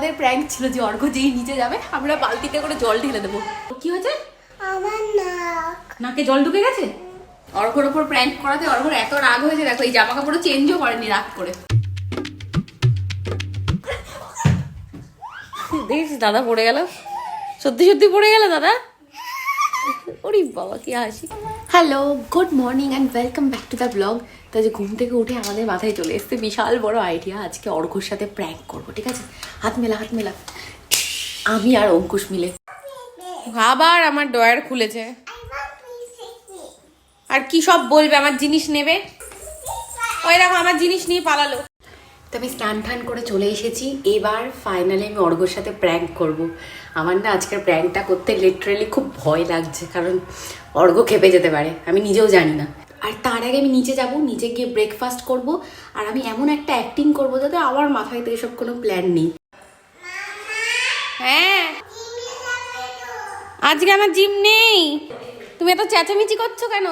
আমাদের প্র্যাঙ্ক ছিল যে অর্ঘ্য যেই নিচে যাবে আমরা বালতিতে করে জল ঢেলে দেবো। কি হয়েছে? আমার নাকে জল ঢুকে গেছে। অর্ঘ্যর ওপর প্র্যাঙ্ক করাতে অর্ঘ্যর এত রাগ হয়েছে, দেখো এই জামা কাপড় চেঞ্জও করেনি রাগ করে। দেখিস দাদা পড়ে গেল, সত্যি সত্যি পড়ে গেল দাদা। ওরে বাবা কি হাসি। Hello, good morning and welcome back to the blog. তো যে ঘুম থেকে উঠে আমাদের মাথায় চলে এসছে বিশাল বড় আইডিয়া, আজকে অর্ঘ্যর সাথে প্র্যাঙ্ক করবো। ঠিক আছে, হাত মেলা হাত মেলা। আমি আর অঙ্কুশ মিলে। আবার আমার ড্রয়ার খুলেছে আর কি সব বলবে, আমার জিনিস নেবে। ওই দেখো আমার জিনিস নিয়ে পালালো। তো আমি স্নান টান করে চলে এসেছি। এবার ফাইনালি আমি অর্ঘ্যর সাথে প্র্যাঙ্ক করব। আমার না আজকের প্র্যাঙ্কটা করতে লিটারেলি খুব ভয় লাগছে, কারণ অর্ঘ্য খেপে যেতে পারে, আমি নিজেও জানি না। আর তার আগে আমি নিচে যাব, নিচে গিয়ে ব্রেকফাস্ট করব। আর আমি এমন একটা অ্যাক্টিং করব যাতে আমার মাথায় তো এসব কোনো প্ল্যান নেই। হ্যাঁ, আজকে আমার জিম নেই। তুমি এত চেঁচামেচি করছো কেন?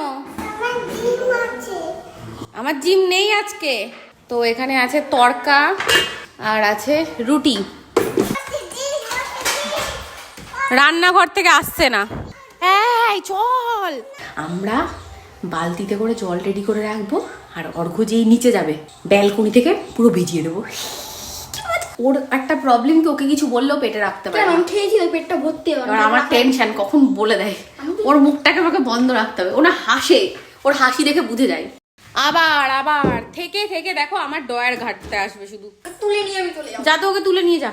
আমার জিম নেই আজকে। তো এখানে আছে তড়কা আর আছে রুটি। রান্নাঘর থেকে আসছে না। এই চল, আমরা বালতিতে করে জল রেডি করে রাখবো। আর অর্ঘ্য যেই নিচে যাবে ব্যালকনি থেকে পুরো ভিজিয়ে দেবো। ওর একটা প্রবলেম কি, ওকে কিছু বললেও পেটে রাখতে পারে। আমি খেয়েছি, ওই পেটটা ভর্তি হবে। আমার টেনশন কখন বলে দেয়। ওর মুখটাকে আমাকে বন্ধ রাখতে হবে। ও না হাসে, ওর হাসি দেখে বুঝে যায়। আবার আবার থেকে থেকে দেখো আমার ডয়ার ঘাটতে আসবে শুধু। তুলে নিয়ে আমি চলে যাবো। যা তো ওকে তুলে নিয়ে যা।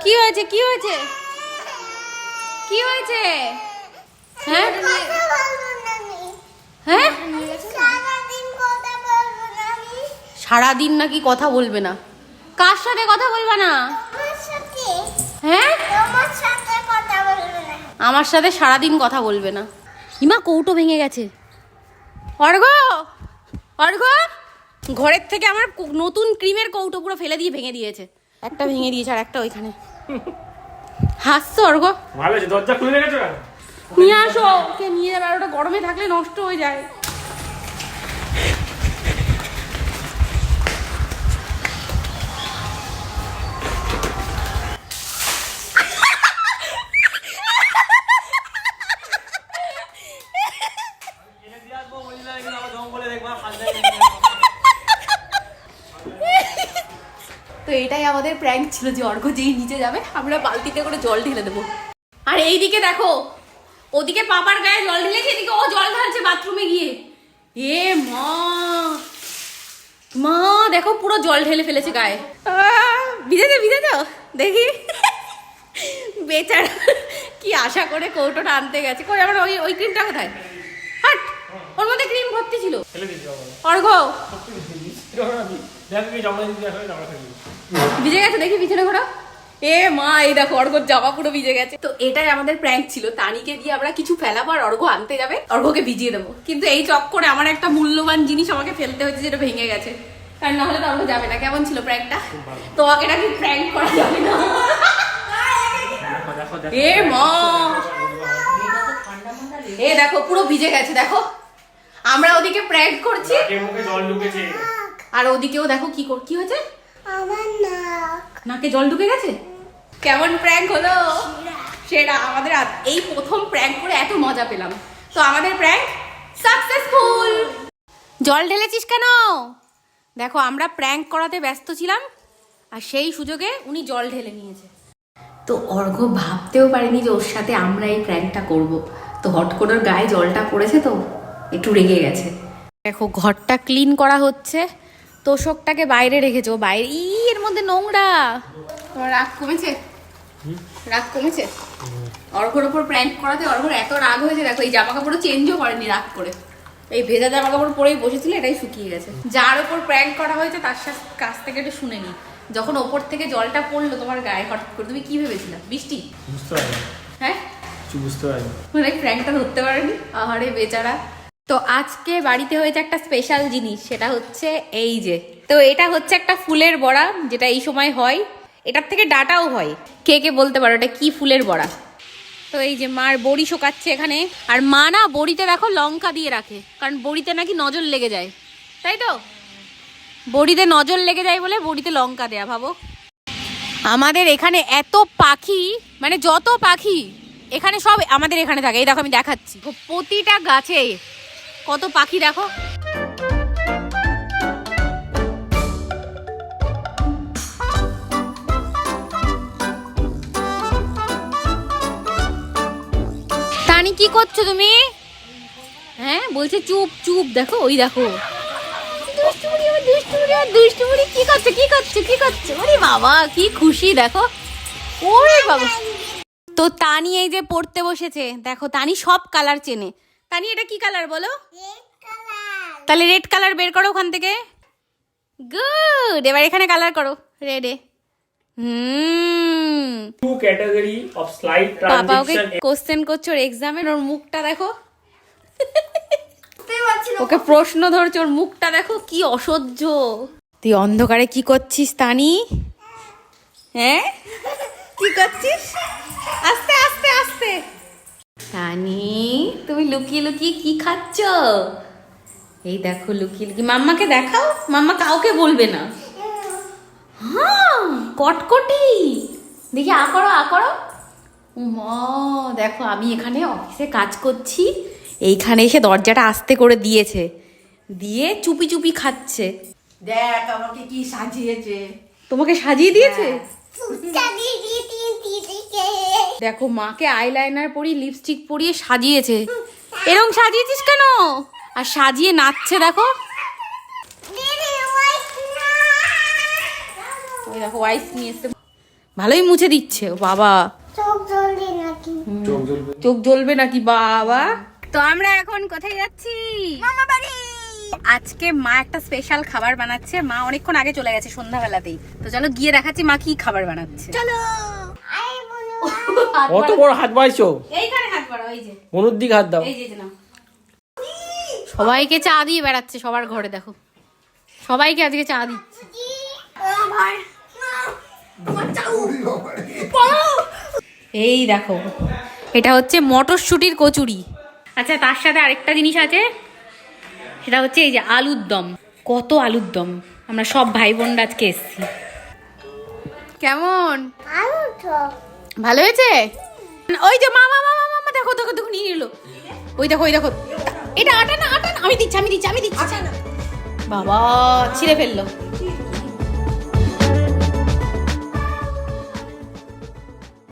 কি হয়েছে কি হয়েছে কি হয়েছে? হ্যাঁ হ্যাঁ, সারাদিন নাকি কথা বলবে না। কার সাথে কথা বলবে না? হ্যাঁ, আমার সাথে সারাদিন কথা বলবে না। হিমা কৌটো ভেঙে গেছে। অর্ঘ্য অর্ঘ্য, ঘরের থেকে আমার নতুন ক্রিমের কৌটো পুরো ফেলে দিয়ে ভেঙে দিয়েছে। একটা ভেঙে দিয়েছে আর একটা ওইখানে। হাসছো অর্ঘ্য? ভালো আছে, দরজা খুলে রেখেছো কেন? নিয়ে আসো, ওকে নিয়ে যাবে। আর ওটা গরমে থাকলে নষ্ট হয়ে যায়। তো এটাই আমাদের প্র্যাঙ্ক ছিল যে অর্ঘ্য যেই নিচে যাবে আমরা বালতিতে করে জল ঢেলে দেবো। আর এইদিকে দেখো, ওদিকে পাপার গায়ে জল ঢেলেছে, এদিকে ও জল ঢালছে বাথরুমে গিয়ে। এ মা মা, দেখো পুরো জল ঢেলে ফেলেছে গায়ে। ভিজেছে ভিজেছ দেখি। বেচারা কি আশা করে কৌটোটা আনতে গেছে। কই আমার ওই ওই ক্রিমটা কোথায়? হাট, ওর মধ্যে ক্রিম ভর্তি ছিল। অর্ঘ্য ভিজে গেছে, দেখি পিছনে ঘোরা। এ মা, এই দেখো অর্ঘ্যর জামা পুরো ভিজে গেছে। তো এটাই আমাদের প্র্যাঙ্ক ছিল। তানিকে দিয়ে আমরা কিছু ফেলাবো আর অর্ঘ্য আনতে যাবে, অর্ঘ্যকে ভিজিয়ে দেবো। কিন্তু এই চক্করে আমার একটা মূল্যবান জিনিস আমাকে ফেলতে হচ্ছে, যেটা ভেঙে গেছে। আর না হলে তো অর্ঘ্য যাবে না। কেমন ছিল প্র্যাঙ্কটা? তোমাকে নাকি প্র্যাঙ্ক করা যাবে না। এ মা, এ দেখো পুরো ভিজে গেছে। দেখো আমরা ওদিকে প্র্যাঙ্ক করছি আর ওদিকেও দেখো কি হয়েছে। আমার নাকে জল ঢুকে গেছে। কেমন প্র্যাঙ্ক হলো? সেটা আমাদের এই প্রথম প্র্যাঙ্ক করে এত মজা পেলাম। তো আমাদের প্র্যাঙ্ক সাকসেসফুল। জল ঢেলেছিস কেন? দেখো আমরা প্র্যাঙ্ক করাতে ব্যস্ত ছিলাম আর সেই সুযোগে উনি জল ঢেলে নিয়েছে। তো অর্ঘ্য ভাবতেও পারেনি যে ওর সাথে আমরা এই প্র্যাঙ্কটা করব। তো হট করে ওর গায়ে জলটা পড়েছে তো একটু রেগে গেছে। দেখো ঘরটা ক্লিন করা হচ্ছে, তোষকটাকে বাইরে রেখেছো, বাইরে এর মধ্যে নোংরা। তোমার রাগ কমেছে? রাগ কমেছে? অর্ঘ্যর ওপর প্র্যাঙ্ক করাতে অর্ঘ্যর এত রাগ হয়েছে, দেখো এই জামা কাপড় চেঞ্জও করেনি রাগ করে। এই ভেজা জামা কাপড় পরেই বসেছিল, এটাই শুকিয়ে গেছে। যার ওপর প্র্যাঙ্ক করা হয়েছে তার কাছ থেকে একটু শুনে নি। যখন ওপর থেকে জলটা পড়লো তোমার গায়ে হঠাৎ করে, তুমি কি ভেবেছিলা বৃষ্টি? বুঝতে পারিনি। হ্যাঁ, বুঝতে পারিনি। মানে প্র্যাঙ্কটা ধরতে পারেনি। আহারে বেচারা। তো আজকে বাড়িতে হয়েছে একটা স্পেশাল জিনিস, সেটা হচ্ছে এই যে। তো এটা হচ্ছে একটা ফুলের বড়া, যেটা এই সময় হয়। এটার থেকে ডাটাও হয়। কে কে বলতে পারো এটা কি ফুলের বড়া? তো এই যে মার বড়ি শোকাচ্ছে এখানে। আর মা না বড়িতে দেখো লঙ্কা দিয়ে রাখে, কারণ বড়িতে নাকি নজর লেগে যায়, তাই তো? বড়িতে নজর লেগে যায় বলে বড়িতে লঙ্কা দেয়া, ভাবো। আমাদের এখানে এত পাখি, মানে যত পাখি এখানে সব আমাদের এখানে থাকে। এই দেখো আমি দেখাচ্ছি, প্রতিটা গাছে কত পাখি দেখো। তানি কি করছো তুমি? হ্যাঁ বলছে চুপ চুপ, দেখো ওই দেখো দুষ্টুমুড়ি কি করছে কি করছে কি করছে। ওরে বাবা কি খুশি দেখো, ওরে বাবা। তো তানি এই যে পড়তে বসেছে, দেখো তানি সব কালার চেনে। তানি এটা কি কালার বলো? তাহলে রেড কালার বের করো ওখান থেকে। গুড, এবার এখানে কালার করো রেডে। টু ক্যাটাগরি অফ স্লাইড বাবা ওকে ট্রানজিশন। কোশ্চেন করছো ওর এক্সামের, ওর মুখটা দেখো। ওকে প্রশ্ন ধরছে, ওর মুখটা দেখো কি অসহ্য। তুই অন্ধকারে কি করছিস তানি? হ্যাঁ কি করছিস? আস্তে আস্তে আস্তে। তানি তুমি লুকিয়ে লুকিয়ে কি খাচ্ছ? এই দেখো লুকিয়ে লুকিয়ে, মাম্মাকে দেখাও। মাম্মা কাউকে বলবে না। হ্যাঁ কটকটি, দেখি আ করো আ করো। মা দেখো আমি এখানে অফিসে কাজ করছি, এইখানে এসে দরজাটা আস্তে করে দিয়েছে, দিয়ে চুপি চুপি খাচ্ছে। দেখ আমাকে কি সাজিয়েছে। তোমাকে সাজিয়ে দিয়েছে? হ্যাঁ। দেখো মাকে আইলাইনার পরিয়ে লিপস্টিক পরিয়ে সাজিয়েছে। এরকম সাজিয়েছিস কেন? আর সাজিয়ে নাচছে দেখো। ওই দেখো ওয়াইস নিয়ে এসছে, ভালোই মুছে দিচ্ছে। ও বাবা চোখ জ্বলবে নাকি? চোখ জ্বলবে। চোখ জ্বলবে নাকি বাবা। তো আমরা এখন কোথায় যাচ্ছি? মামা বাড়ি। আজকে মা একটা স্পেশাল খাবার বানাচ্ছে। মা অনেকক্ষণ আগে চলে গেছে সন্ধ্যাবেলাতেই, তো চলো গিয়ে দেখাচ্ছি মা কি খাবার বানাচ্ছে। চলো। আই বলো। কত বড় হাত বাড়াইছো? এইখানে হাত বাড়াও, এই যে মনুর দিকে হাত দাও। এই যে নাও। সবাইকে চা দিয়ে বেড়াচ্ছে সবার ঘরে, দেখো সবাইকে আজকে চা দিচ্ছে। আমার এই দেখো এটা হচ্ছে মটরশুটির কচুরি। আচ্ছা তার সাথে আরেকটা জিনিস আছে, সেটা হচ্ছে এই যে আলুর দম। কত আলুর দম, আমরা সব ভাই বোনরা আজকে এসছি। কেমন? আলু তো ভালো হয়েছে? ওই যে মামা মামা মামা দেখো দেখো দেখো নিয়ে এলো। ওই দেখো ওই দেখো, এটা আটা না আটা না, আমি দিচ্ছি আমি দিচ্ছি আমি দিচ্ছি। বাবা ছিঁড়ে ফেললো।